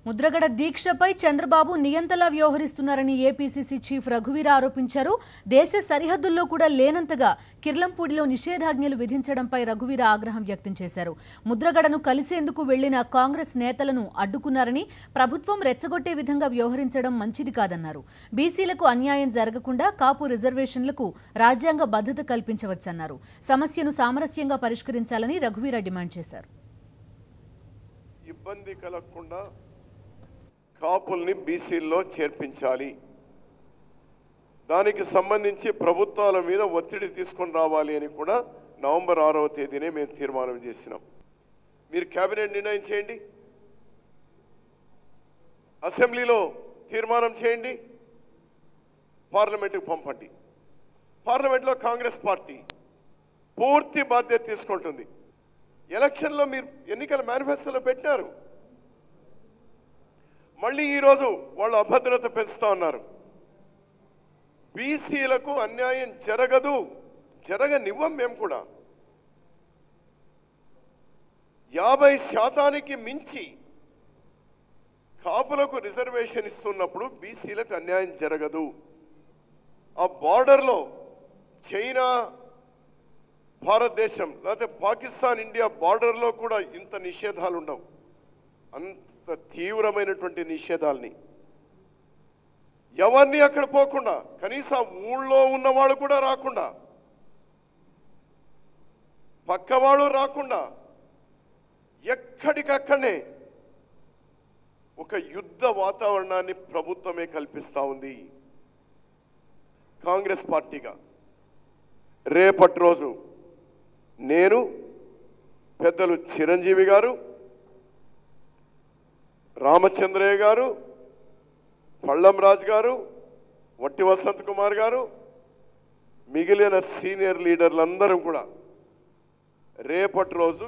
ముద్రగడ దీక్షపై చంద్రబాబు నియంతలా వ్యవహరిస్తున్నారని APCC chief రఘువీర ఆరోపించారు. దేశ సరిహద్దుల్లో కూడా లేనంతగా కిర్లంపూడిలో నిషేధాజ్ఞలు విధించడంపై రఘువీర ఆగ్రహం వ్యక్తం చేశారు. ముద్రగడను కలిసేందుకు వెళ్లిన కాంగ్రెస్ నేతలను అడ్డుకున్నారని, ప్రభుత్వం రెచ్చగొట్టే విధంగా వ్యవహరించడం మంచిది కాదన్నారు. బీసీలకు అన్యాయం జరగకుండా కాపు రిజర్వేషన్లకు రాజ్యాంగ భద్రత కల్పించవచ్చన్నారు. సమస్యను సామరస్యంగా పరిష్కరించాలని రఘువీర డిమాండ్ చేశారు. ఇబ్బంది కలగకుండా కాపుల్ని బీసీల్లో చేర్పించాలి. దానికి సంబంధించి ప్రభుత్వాల మీద ఒత్తిడి తీసుకొని రావాలి అని కూడా నవంబర్ 6వ తేదీనే మేము తీర్మానం చేసినాం. మీరు కేబినెట్ నిర్ణయం చేయండి, అసెంబ్లీలో తీర్మానం చేయండి, పార్లమెంటుకు పంపండి. పార్లమెంట్లో కాంగ్రెస్ పార్టీ పూర్తి బాధ్యత తీసుకుంటుంది. ఎలక్షన్లో మీరు ఎన్నికల మేనిఫెస్టోలో పెట్టారు, మళ్ళీ ఈరోజు వాళ్ళు అభద్రత పెంచుతా ఉన్నారు. బీసీలకు అన్యాయం జరగదు, జరగనివ్వం. మేము కూడా 50% మించి కాపులకు రిజర్వేషన్ ఇస్తున్నప్పుడు బీసీలకు అన్యాయం జరగదు. ఆ బార్డర్లో చైనా భారతదేశం లేకపోతే పాకిస్తాన్ ఇండియా బార్డర్లో కూడా ఇంత నిషేధాలు ఉండవు. అంత తీవ్రమైనటువంటి నిషేధాలని ఎవరిని అక్కడ పోకుండా, కనీసం ఊళ్ళో ఉన్నవాళ్ళు కూడా రాకుండా, పక్కవాళ్ళు రాకుండా ఎక్కడికక్కడనే ఒక యుద్ధ వాతావరణాన్ని ప్రభుత్వమే కల్పిస్తా ఉంది. కాంగ్రెస్ పార్టీగా రేపటి రోజు నేను, పెద్దలు చిరంజీవి గారు, రామచంద్రయ్య గారు, పళ్ళం రాజు గారు, వట్టి వసంత్ కుమార్ గారు, మిగిలిన సీనియర్ లీడర్లందరం కూడా రేపటి రోజు